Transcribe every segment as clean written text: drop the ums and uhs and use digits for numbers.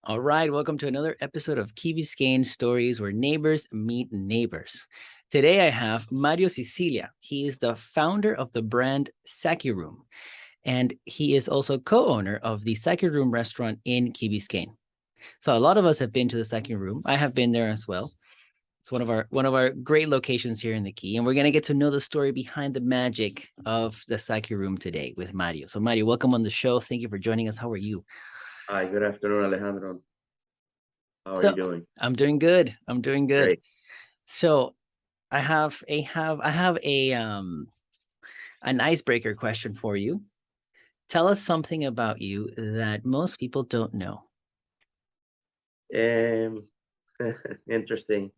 All right, welcome to another episode of Key Biscayne Stories where neighbors meet neighbors. Today I have Mario Cicilia. He is the founder of the brand Sake Room, and he is also co-owner of the Sake Room restaurant in Key Biscayne. So a lot of us have been to the Sake Room. I have been there as well. It's one of our great locations here in the Key, and we're gonna get to know the story behind the magic of the Sake Room today with Mario. So Mario, welcome on the show. Thank you for joining us. How are you? Hi, good afternoon, Alejandro. How are you So doing? I'm doing good. I'm doing good. Great. So I have an icebreaker question for you. Tell us something about you that most people don't know. Um, Interesting.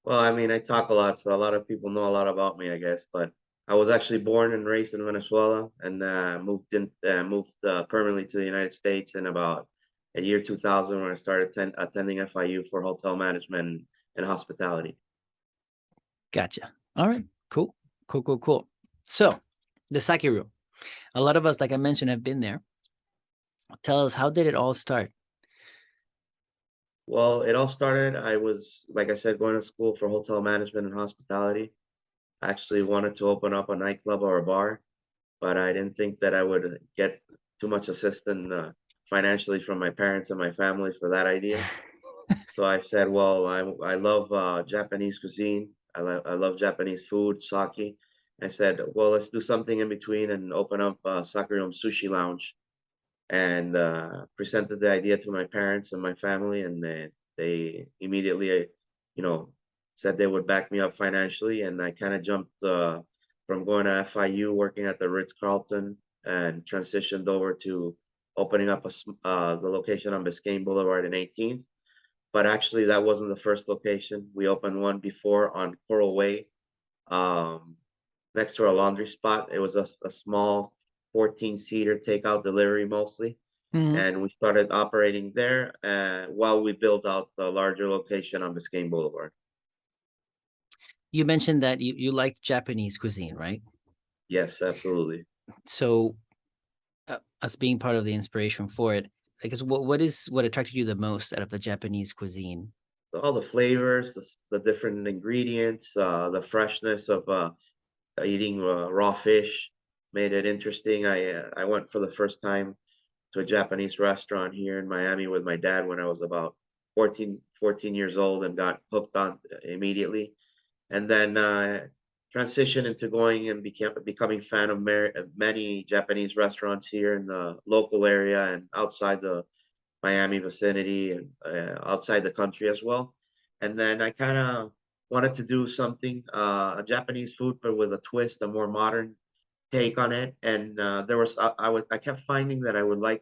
Well, I mean, I talk a lot, so a lot of people know a lot about me, I guess. But I was actually born and raised in Venezuela, and moved permanently to the United States in about a year 2000 when I started attending FIU for hotel management and hospitality. Gotcha. All right. Cool. Cool. Cool. Cool. So the Sake Room. A lot of us, like I mentioned, have been there. Tell us, how did it all start? Well, it all started, I was, like I said, going to school for hotel management and hospitality. I actually wanted to open up a nightclub or a bar, but I didn't think that I would get too much assistance financially from my parents and my family for that idea. So I said, well, I love Japanese cuisine. I love Japanese food, sake. I said, well, let's do something in between and open up Sakura Sushi Lounge. And presented the idea to my parents and my family, and they immediately, you know, said they would back me up financially. And I kind of jumped from going to FIU, working at the Ritz Carlton, and transitioned over to opening up the location on Biscayne Boulevard in 18th. But actually, that wasn't the first location. We opened one before on Coral Way, um, next to our laundry spot. It was a small 14-seater takeout delivery mostly. Mhm. And we started operating there while we built out the larger location on Biscayne Boulevard. You mentioned that you liked Japanese cuisine, right? Yes, absolutely. So us being part of the inspiration for it, I guess what attracted you the most out of the Japanese cuisine? All the flavors, the different ingredients, the freshness of eating raw fish made it interesting. I went for the first time to a Japanese restaurant here in Miami with my dad when I was about 14 years old and got hooked on immediately. And then transitioned into going and becoming fan of many Japanese restaurants here in the local area and outside the Miami vicinity and outside the country as well. And then I kind of wanted to do something, a Japanese food, but with a twist, a more modern take on it. And there was I kept finding that I would like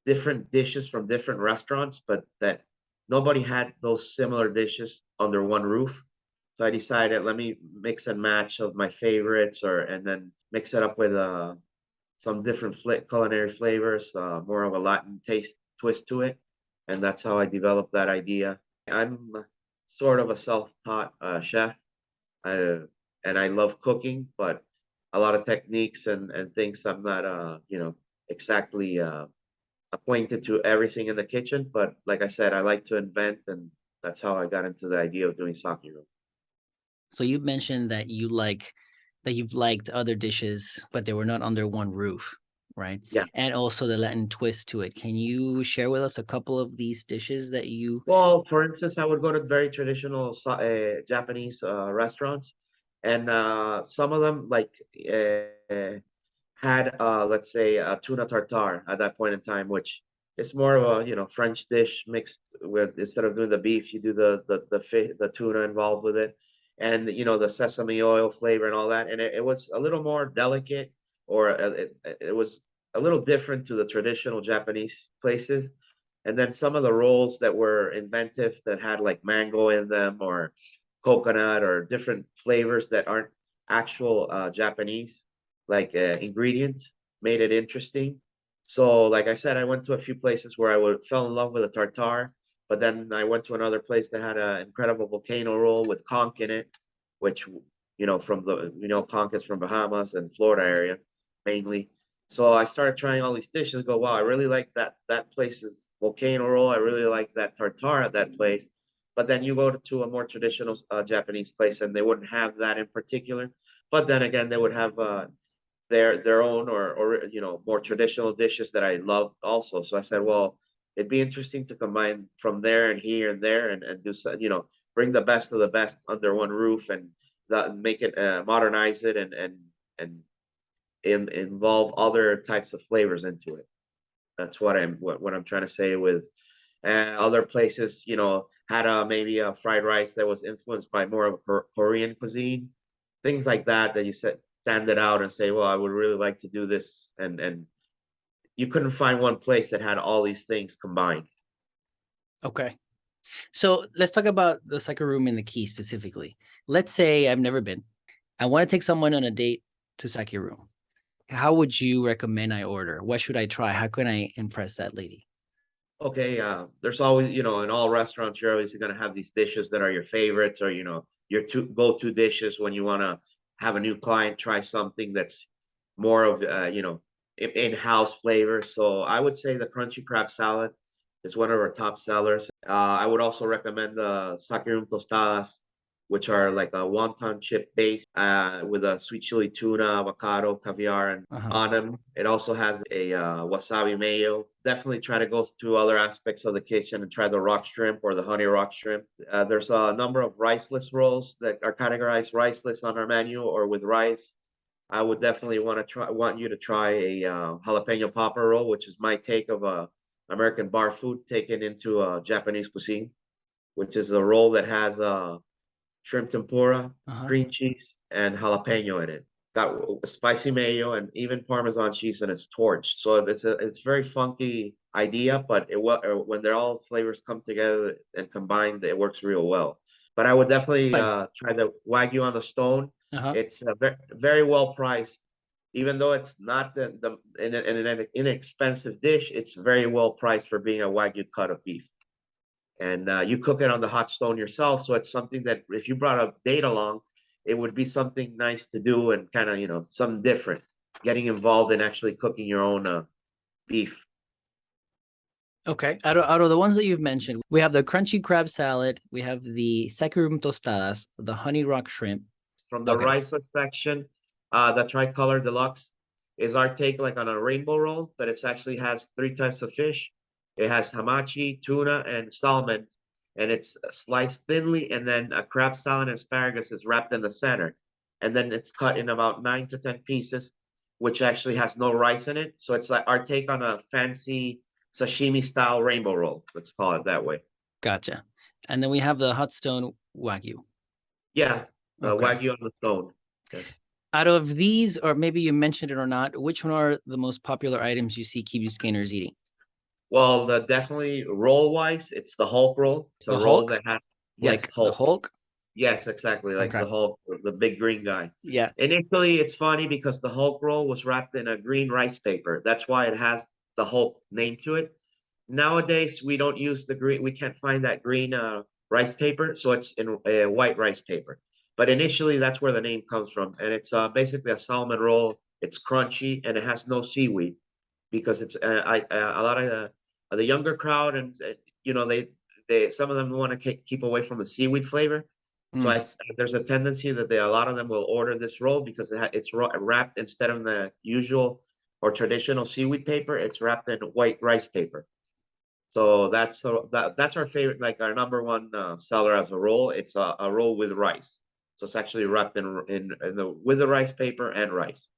different dishes from different restaurants, but that nobody had those similar dishes under one roof. So I decided, let me mix and match of my favorites, and then mix it up with some different culinary flavors, more of a Latin taste twist to it, and that's how I developed that idea. I'm sort of a self-taught chef, uh, and I love cooking, but a lot of techniques and things I'm not, exactly acquainted to everything in the kitchen. But like I said, I like to invent, and that's how I got into the idea of doing sake room. So you mentioned that you've liked other dishes, but they were not under one roof, right? Yeah. And also the Latin twist to it. Can you share with us a couple of these dishes that you Well, for instance, I would go to very traditional Japanese restaurants, and some of them had, let's say, a tuna tartare at that point in time, which is more of a French dish mixed with, instead of doing the beef, you do the tuna involved with it, and the sesame oil flavor and all that, and it was a little more delicate, or it was a little different to the traditional Japanese places. And then some of the rolls that were inventive that had like mango in them or coconut or different flavors that aren't actual Japanese like ingredients made it interesting. So, like I said, I went to a few places where I would fell in love with a tartare, but then I went to another place that had an incredible volcano roll with conch in it, which from the conch is from Bahamas and Florida area mainly. So I started trying all these dishes. Go, wow, I really like that place's volcano roll. I really like that tartare at that place. But then you go to a more traditional Japanese place, and they wouldn't have that in particular. But then again, they would have their own or more traditional dishes that I love also. So I said, well, it'd be interesting to combine from there and here and there and do so, bring the best of the best under one roof and make it modernize it and involve other types of flavors into it. That's what I'm trying to say with other places, had maybe a fried rice that was influenced by more of a Korean cuisine, things like that that you said stand it out and say, well, I would really like to do this, and you couldn't find one place that had all these things combined. Okay. So let's talk about the sake room in the Key specifically. Let's say I've never been. I want to take someone on a date to sake room. How would you recommend I order? What should I try? How can I impress that lady? Okay, there's always, in all restaurants, you're always going to have these dishes that are your favorites or, your go-to dishes when you want to have a new client try something that's more of, in-house flavor. So I would say the crunchy crab salad is one of our top sellers. I would also recommend the sakirum tostadas, which are like a wonton chip base with a sweet chili tuna, avocado, caviar, and on them. It also has a wasabi mayo. Definitely try to go through other aspects of the kitchen and try the rock shrimp or the honey rock shrimp. There's a number of riceless rolls that are categorized riceless on our menu or with rice. I would definitely want you to try a jalapeno popper roll, which is my take of American bar food taken into Japanese cuisine, which is a roll that has shrimp tempura, cream cheese, and jalapeno in it. Got spicy mayo and even Parmesan cheese, and it's torched. So it's very funky idea, but when they're all flavors come together and combined, it works real well. But I would definitely try the Wagyu on the stone. It's very, very well priced. Even though it's not in an inexpensive dish, it's very well priced for being a Wagyu cut of beef. And you cook it on the hot stone yourself. So it's something that if you brought a date along, it would be something nice to do and kind of, something different, getting involved in actually cooking your own beef. Okay. Out of the ones that you've mentioned, we have the crunchy crab salad, we have the sakurum tostadas, the honey rock shrimp. From the riceless section, the tricolor deluxe is our take like on a rainbow roll, but it actually has three types of fish. It has hamachi, tuna, and salmon, and it's sliced thinly, and then a crab salad and asparagus is wrapped in the center, and then it's cut in about 9 to 10 pieces, which actually has no rice in it. So it's like our take on a fancy sashimi style rainbow roll. Let's call it that way. Gotcha. And then we have the hot stone Wagyu. Yeah, Wagyu on the stone. Yes. Out of these, or maybe you mentioned it or not, which one are the most popular items you see Key Biscayneers eating? Well, definitely roll wise, it's the Hulk roll. It's a roll that has like the Hulk. Yes, exactly, like the Hulk, the big green guy. Yeah. Initially, it's funny because the Hulk roll was wrapped in a green rice paper. That's why it has the Hulk name to it. Nowadays, we don't use the green. We can't find that green rice paper, so it's in white rice paper. But initially, that's where the name comes from, and it's basically a salmon roll. It's crunchy and it has no seaweed because it's a lot of the younger crowd and they some of them want to keep away from the seaweed flavor. So there's a tendency that a lot of them will order this roll because it's wrapped instead of the usual or traditional seaweed paper, it's wrapped in white rice paper. So that's our favorite, like our number one seller as a roll. It's a roll with rice. So it's actually wrapped with the rice paper and rice.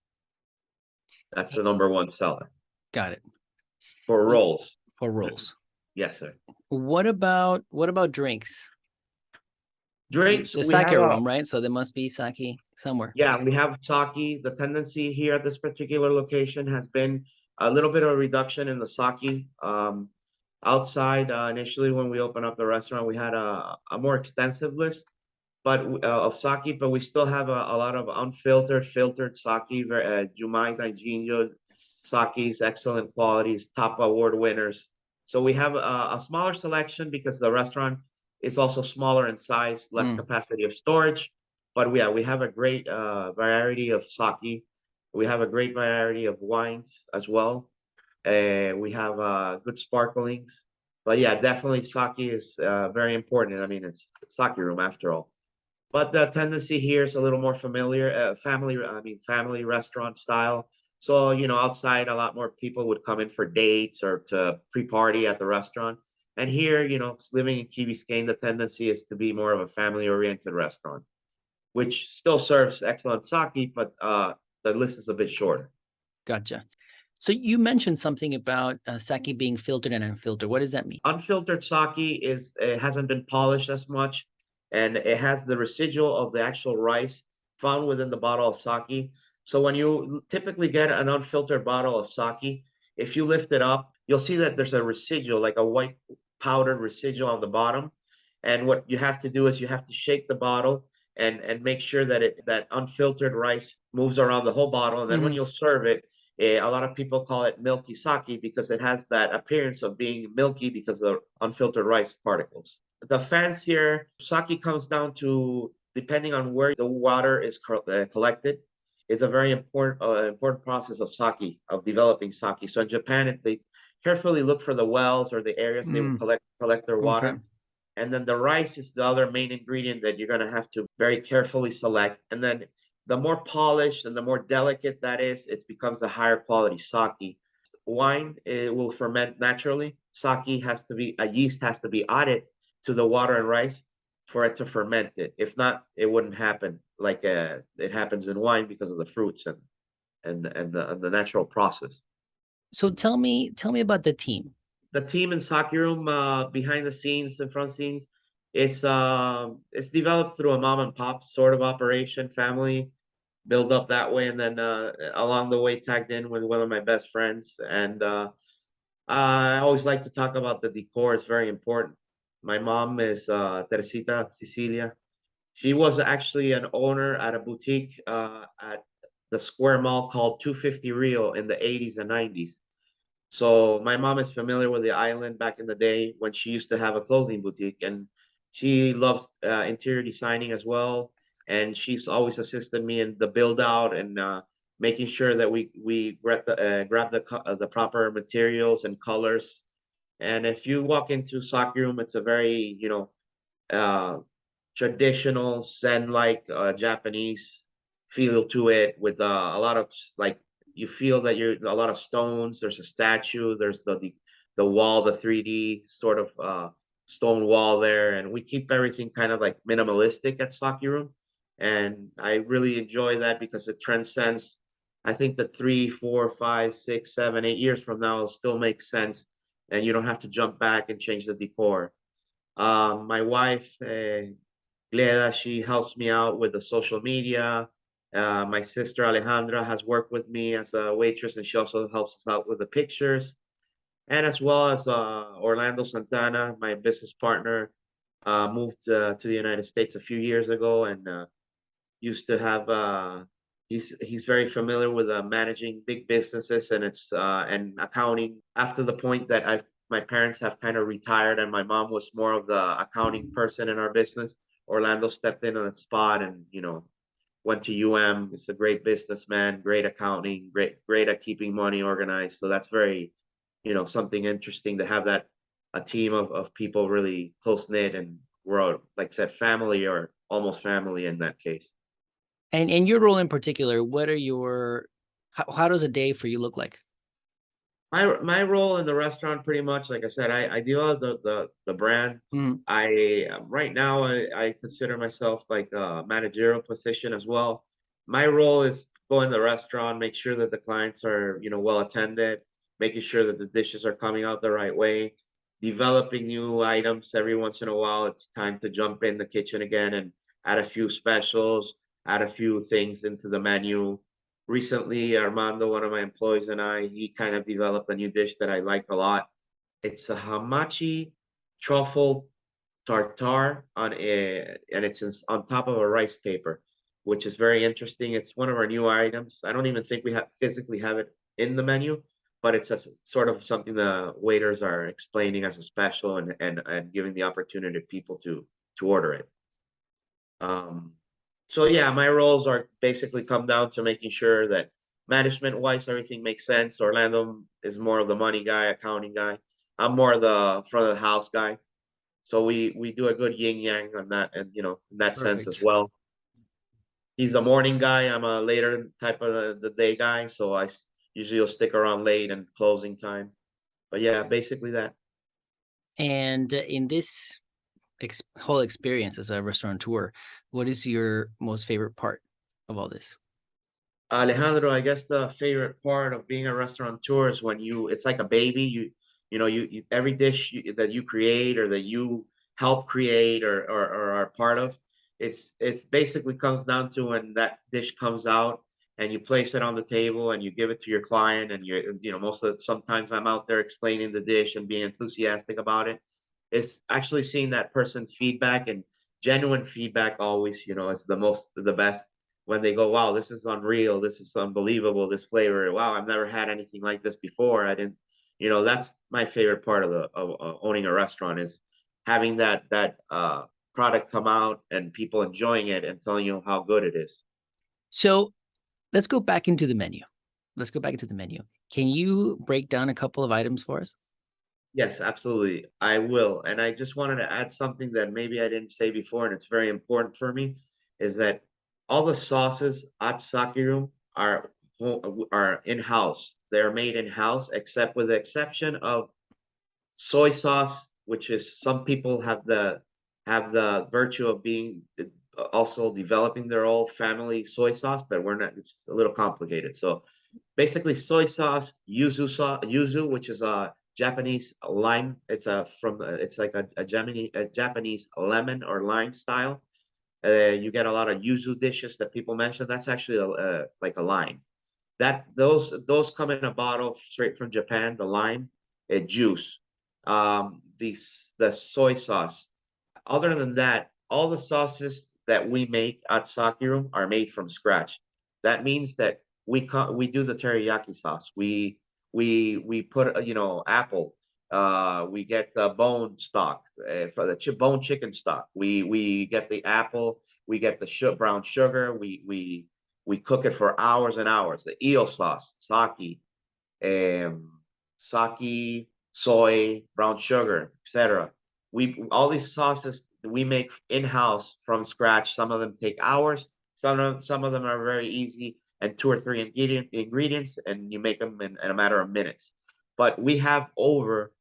That's the number one seller. Got it. For rolls. For rolls. Yes, sir. What about drinks? Drinks. It's a sake room, right? So there must be sake somewhere. Yeah, we have sake. The tendency here at this particular location has been a little bit of a reduction in the sake. Outside, initially when we opened up the restaurant, we had a more extensive list, but of sake, but we still have a lot of unfiltered, filtered sake, Jumai Daijinjo sakes, excellent qualities, top award winners. So we have a smaller selection because the restaurant is also smaller in size, less capacity of storage. But we have a great variety of sake. We have a great variety of wines as well. We have good sparklings. But yeah, definitely sake is very important. I mean, it's sake room after all. But the tendency here is a little more familiar, family restaurant style. So, outside, a lot more people would come in for dates or to pre-party at the restaurant. And here, living in Key Biscayne, the tendency is to be more of a family-oriented restaurant, which still serves excellent sake, but the list is a bit shorter. Gotcha. So you mentioned something about sake being filtered and unfiltered. What does that mean? Unfiltered sake it hasn't been polished as much, and it has the residual of the actual rice found within the bottle of sake. So when you typically get an unfiltered bottle of sake, if you lift it up, you'll see that there's a residual, like a white powdered residual on the bottom. And what you have to do is you have to shake the bottle and make sure that that unfiltered rice moves around the whole bottle. And then when Hmm. you'll serve it, a lot of people call it milky sake because it has that appearance of being milky because of the unfiltered rice particles. The fancier sake comes down to, depending on where the water is collected, is a very important process of sake, of developing sake. So in Japan, they carefully look for the wells or the areas they will Mm, collect their okay. water. And then the rice is the other main ingredient that you're going to have to very carefully select. And then the more polished and the more delicate that is, it becomes a higher quality sake. Wine, it will ferment naturally. Sake has to be, a yeast has to be added to the water and rice for it to ferment it. If not, it wouldn't happen like it happens in wine because of the fruits and the natural process. So tell me about the team. The team in soccer room, behind the scenes and front scenes, it's developed through a mom and pop sort of operation, family build up that way, and then along the way tagged in with one of my best friends. And I always like to talk about the decor. It's very important. My mom is Teresita Cicilia. She was actually an owner at a boutique at the Square Mall called 250 Rio in the 80s and 90s. So my mom is familiar with the island back in the day when she used to have a clothing boutique, and she loves interior designing as well. And she's always assisted me in the build out and making sure that we grab the proper materials and colors. And if you walk into soccer room, it's a very uh, traditional Zen-like Japanese feel to it with a lot of like you feel that you're a lot of stones. There's a statue. There's the wall, the 3D sort of stone wall there, and we keep everything kind of like minimalistic at Saki Room, and I really enjoy that because it transcends. I think that 3, 4, 5, 6, 7, 8 years from now will still make sense, and you don't have to jump back and change the decor. My wife, Gleda, she helps me out with the social media. My sister Alejandra has worked with me as a waitress, and she also helps us out with the pictures. And as well as Orlando Santana, my business partner, moved to the United States a few years ago and used to have. He's very familiar with managing big businesses and accounting. After the point that my parents have kind of retired and my mom was more of the accounting person in our business, Orlando stepped in on the spot and went to UM. He's a great businessman, great accounting, great at keeping money organized. So that's very something interesting to have that a team of people really close knit and we're like I said family or almost family in that case. And your role in particular, what are your how does a day for you look like? My role in the restaurant pretty much like I said I develop the brand. Mhm. I right now I consider myself like a managerial position as well. My role is go in the restaurant, make sure that the clients are well attended, making sure that the dishes are coming out the right way, developing new items every once in a while. It's time to jump in the kitchen again and add a few specials, add a few things into the menu. Recently, Armando, one of my employees, and he kind of developed a new dish that I like a lot. It's a hamachi truffle tartare and it's on top of a rice paper, which is very interesting. It's one of our new items. I don't even think we have physically have it in the menu, but it's a sort of something the waiters are explaining as a special and giving the opportunity to people to order it. Um, so yeah, my roles are basically come down to making sure that management wise everything makes sense. Orlando is more of the money guy, accounting guy. I'm more the front of the house guy. So we do a good yin yang on that, and in that sense as Perfect. well. He's a morning guy. I'm a later type of the day guy, so usually will stick around late and closing time. But yeah, basically that. And in this whole experience as a restaurateur, what is your most favorite part of all this? Alejandro, I guess the favorite part of being a restaurateur is when it's like a baby. You every dish that you create or that you help create or are part of, it's basically comes down to when that dish comes out and you place it on the table and you give it to your client, and sometimes I'm out there explaining the dish and being enthusiastic about it. It's actually seeing that person's feedback, and genuine feedback always, is the best when they go, wow, this is unreal, this is unbelievable, this flavor, wow, I've never had anything like this before. I didn't, that's my favorite part of owning a restaurant, is having that product come out and people enjoying it and telling you how good it is. So let's go back into the menu. Let's go back into the menu. Can you break down a couple of items for us? Yes, absolutely. I will. And I just wanted to add something that maybe I didn't say before, and it's very important for me, is that all the sauces at Sakirum are in-house. They're made in-house, except with the exception of soy sauce, which is some people have the virtue of being also developing their own family soy sauce, but we're not. It's a little complicated. So basically, soy sauce, yuzu, which is a Japanese lime. It's like a Japanese lemon or lime style. You get a lot of yuzu dishes that people mention. That's actually like a lime. Those come in a bottle straight from Japan. The lime, juice, the soy sauce. Other than that, all the sauces that we make at Sakirum are made from scratch. That means that we do the teriyaki sauce. We put apple. We get the bone stock for the bone chicken stock. We get the apple. We get the brown sugar. We cook it for hours and hours. The eel sauce, sake, soy, brown sugar, etc. We all these sauces we make in-house from scratch. Some of them take hours. Some of them are very easy, and two or three ingredients, and you make them in a matter of minutes. But we have over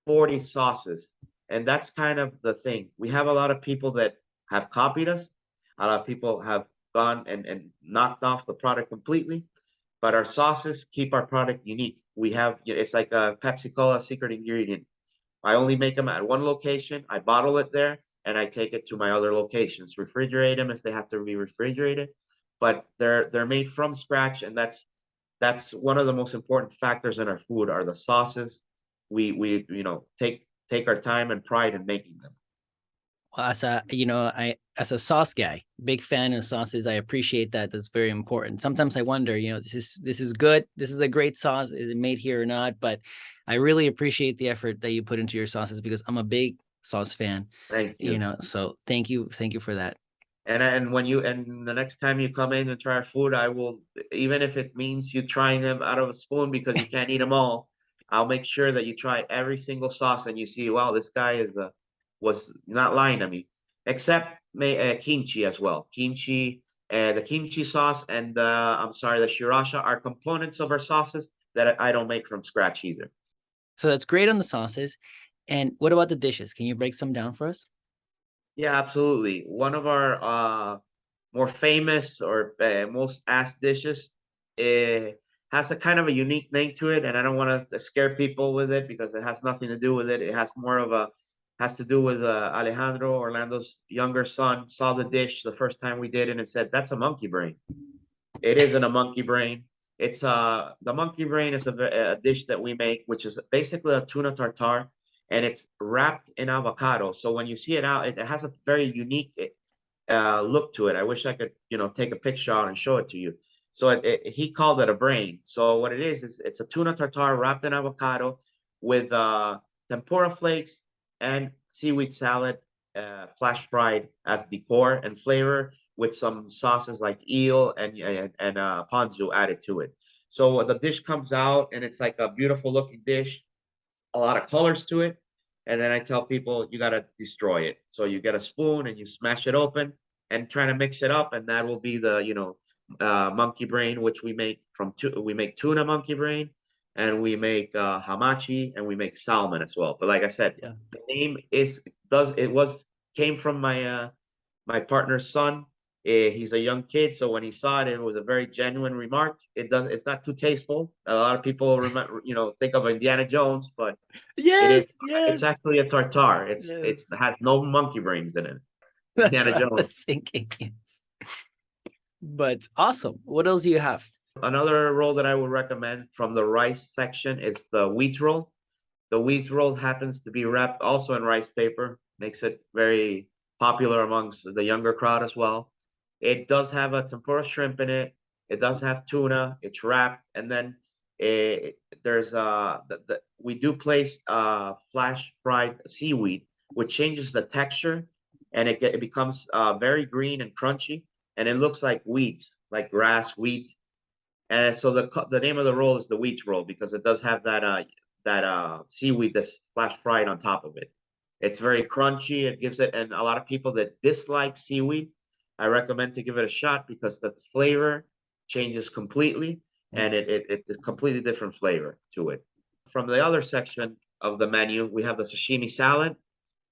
40 sauces, and that's kind of the thing. We have a lot of people that have copied us. A lot of people have gone and knocked off the product completely, but our sauces keep our product unique. It's like a Pepsi Cola secret ingredient. I only make them at one location. I bottle it there, and I take it to my other locations. Refrigerate them if they have to be refrigerated, but they're made from scratch, and that's one of the most important factors in our food are the sauces. We take our time and pride in making them. Well, I as a sauce guy, big fan of sauces. I appreciate that. That's very important. Sometimes I wonder, this is good. This is a great sauce. Is it made here or not? But I really appreciate the effort that you put into your sauces because I'm a big sauce fan. Thank you. So thank you for that. And the next time you come in and try our food, I will, even if it means you trying them out of a spoon because you can't eat them all, I'll make sure that you try every single sauce and you see, wow, this guy was not lying to me. Except kimchi as well. The kimchi sauce and I'm sorry, the sriracha are components of our sauces that I don't make from scratch either. So that's great on the sauces. And what about the dishes? Can you break some down for us? Yeah, absolutely. One of our more famous or most asked dishes has a kind of a unique name to it, and I don't want to scare people with it because it has nothing to do with it. It has to do with Alejandro, Orlando's younger son, saw the dish the first time we did it and said, "That's a monkey brain." It isn't a monkey brain. It's the monkey brain is a dish that we make, which is basically a tuna tartare, and it's wrapped in avocado. So when you see it out, it has a very unique look to it. I wish I could, take a picture out and show it to you. So he called it a brain. So what it is it's a tuna tartare wrapped in avocado with tempura flakes and seaweed salad, flash fried as decor and flavor with some sauces like eel and ponzu added to it. So the dish comes out and it's like a beautiful looking dish. a lot of colors to it. And then I tell people you got to destroy it. So you get a spoon and you smash it open and try to mix it up, and that will be the monkey brain, which we make tuna monkey brain, and we make hamachi, and we make salmon as well. But like I said, Yeah. the name is does it was came from my partner's son. He's a young kid, so when he saw it, it was a very genuine remark. It's not too tasteful. A lot of people remember, think of Indiana Jones, but it is Yes, it's yes, actually a tartare. It yes. has no monkey brains in it. That's Indiana what I Jones. was thinking. Yes. But awesome. What else do you have? Another roll that I would recommend from the rice section is the wheat roll. The wheat roll happens to be wrapped also in rice paper, makes it very popular amongst the younger crowd as well. It does have a tempura shrimp in it. It does have tuna. It's wrapped, and then there's we do place flash fried seaweed, which changes the texture, and it becomes very green and crunchy, and it looks like weeds, like grass, wheat. And so the name of the roll is the wheat roll because it does have that seaweed that's flash fried on top of it. It's very crunchy. It gives it, and a lot of people that dislike seaweed, I recommend to give it a shot because the flavor changes completely, and it's completely different flavor to it. From the other section of the menu, we have the sashimi salad.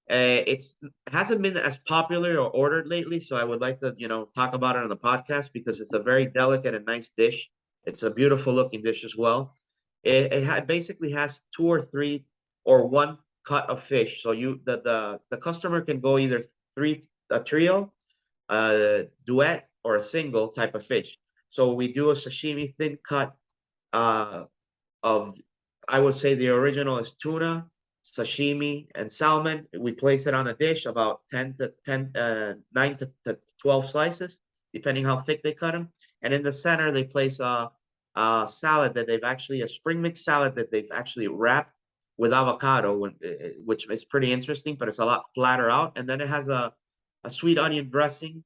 It's hasn't been as popular or ordered lately, so I would like to, talk about it on the podcast because it's a very delicate and nice dish. It's a beautiful looking dish as well. It basically has two or three or one cut of fish. So the customer can go either a trio, a duet, or a single type of fish. So we do a sashimi thin cut uh, of, I would say the original is tuna, sashimi, and salmon. We place it on a dish about 9 to 12 slices, depending how thick they cut them. And in the center, they place a salad that a spring mix salad that they've actually wrapped with avocado, which is pretty interesting, but it's a lot flatter out. And then it has a sweet onion dressing,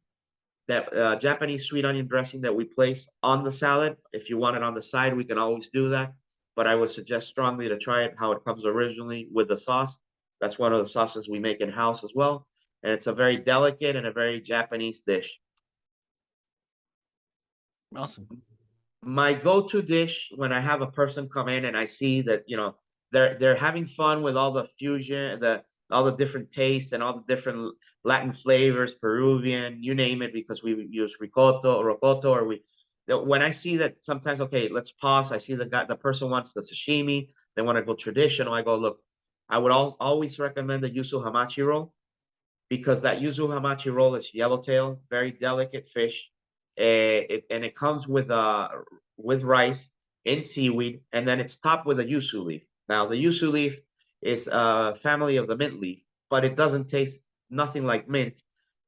that Japanese sweet onion dressing that we place on the salad. If you want it on the side, we can always do that. But I would suggest strongly to try it how it comes originally with the sauce. That's one of the sauces we make in house as well. And it's a very delicate and a very Japanese dish. Awesome. My go-to dish when I have a person come in and I see that, they're having fun with all the fusion, all the different tastes and all the different Latin flavors, Peruvian, you name it, because we use ricotta, or when I see that sometimes, okay, let's pause. I see the person wants the sashimi, they want to go traditional. I go, look, I would always recommend the yuzu hamachi roll because that yuzu hamachi roll is yellowtail, very delicate fish. And it comes with rice in seaweed, and then it's topped with a yuzu leaf. Now, the yuzu leaf is a family of the mint leaf, but it doesn't taste nothing like mint.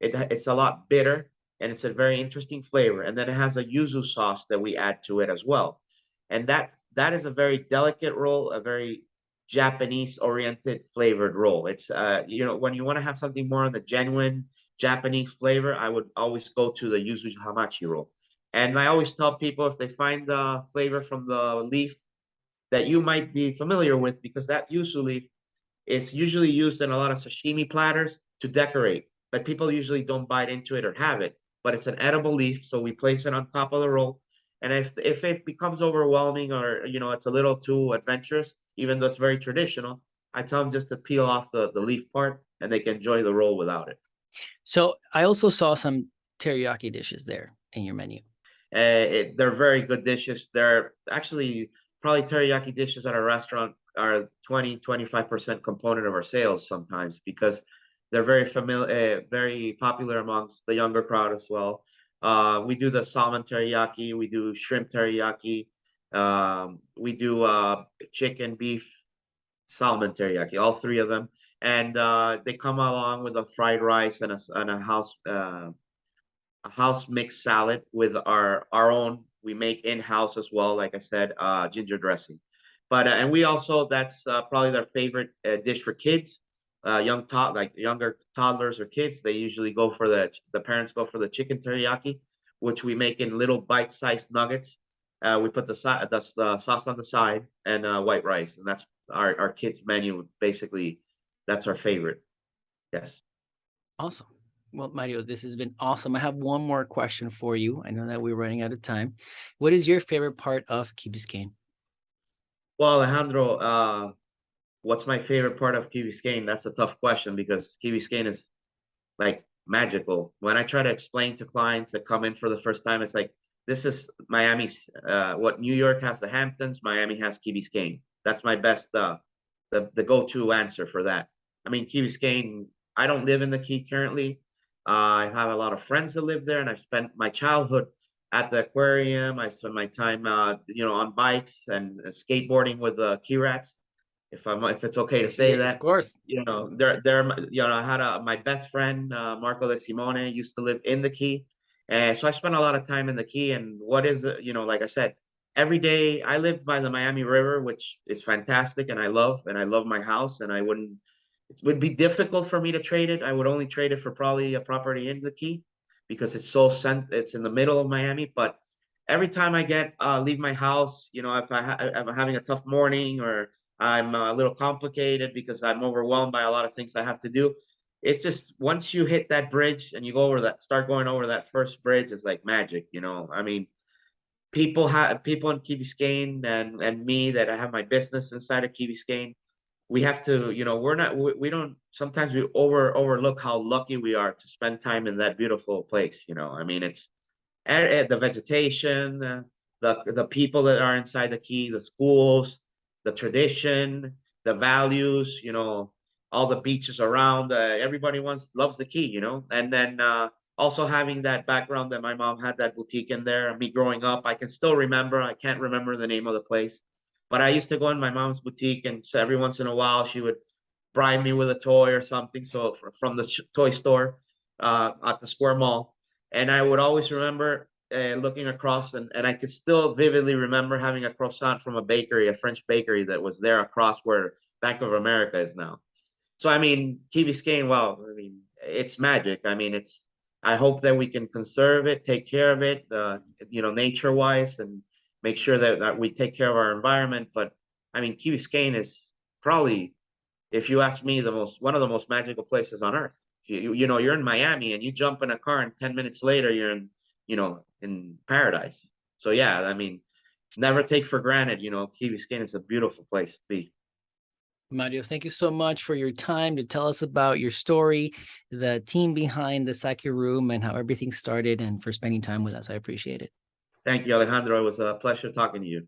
It's a lot bitter, and it's a very interesting flavor. And then it has a yuzu sauce that we add to it as well. And that is a very delicate roll, a very Japanese oriented flavored roll. It's when you want to have something more on the genuine Japanese flavor, I would always go to the yuzu hamachi roll. And I always tell people if they find the flavor from the leaf that you might be familiar with, because that yuzu leaf is usually used in a lot of sashimi platters to decorate, but people usually don't bite into it or have it. But it's an edible leaf, so we place it on top of the roll. And if it becomes overwhelming or it's a little too adventurous, even though it's very traditional, I tell them just to peel off the leaf part and they can enjoy the roll without it. So I also saw some teriyaki dishes there in your menu. They're very good dishes. They're actually probably teriyaki dishes at a restaurant are 20-25% component of our sales sometimes because they're very popular amongst the younger crowd as well. We do the salmon teriyaki, we do shrimp teriyaki, we do chicken, beef, salmon teriyaki, all three of them. And they come along with a fried rice and a house mixed salad with our own. We make in house as well. Like I said, ginger dressing. But and we also that's probably their favorite dish for kids, like younger toddlers or kids. They usually go for the parents go for the chicken teriyaki, which we make in little bite-sized nuggets. We put the sauce on the side and white rice, and that's our kids menu. Basically, that's our favorite. Yes. Awesome. Well, Mario, this has been awesome. I have one more question for you. I know that we're running out of time. What is your favorite part of Key Biscayne? Well, Alejandro, what's my favorite part of Key Biscayne? That's a tough question because Key Biscayne is like magical. When I try to explain to clients that come in for the first time, it's like this is Miami's what New York has the Hamptons, Miami has Key Biscayne. That's my best the go-to answer for that. I mean, Key Biscayne, I don't live in the Key currently. I have a lot of friends that live there, and I spent my childhood at the aquarium. I spent my time, on bikes and skateboarding with the Key Rats. If it's okay to say Yeah, of that, course. I had my best friend, Marco De Simone, used to live in the Key. And so I spent a lot of time in the Key. And what is it, like I said, every day I live by the Miami River, which is fantastic. And I love my house. And it would be difficult for me to trade it. I would only trade it for probably a property in the Key because it's in the middle of Miami. But every time leave my house, if I'm having a tough morning or I'm a little complicated because I'm overwhelmed by a lot of things I have to do. It's just once you hit that bridge and you start going over that first bridge, it's like magic. I mean, people in Key Biscayne and me that I have my business inside of Key Biscayne. We have to, we don't sometimes we overlook how lucky we are to spend time in that beautiful place. I mean, it's the vegetation, the people that are inside the Key, the schools, the tradition, the values, all the beaches around. Everybody loves the Key, and then also having that background that my mom had that boutique in there. Me growing up, I can still remember. I can't remember the name of the place, but I used to go in my mom's boutique, and so every once in a while she would bribe me with a toy or something. So from the toy store at the Square Mall, and I would always remember looking across, and I could still vividly remember having a croissant from a French bakery that was there across where Bank of America is now. So I mean, Key Biscayne, well, I mean, it's magic. I mean, I hope that we can conserve it, take care of it, nature wise, and make sure that we take care of our environment. But I mean, Key Biscayne is probably, if you ask me, one of the most magical places on earth. You're in Miami and you jump in a car and 10 minutes later you're in paradise. So yeah, I mean, never take for granted, Key Biscayne is a beautiful place to be. Mario, thank you so much for your time to tell us about your story, the team behind the Saki Room, and how everything started, and for spending time with us. I appreciate it. Thank you, Alejandro. It was a pleasure talking to you.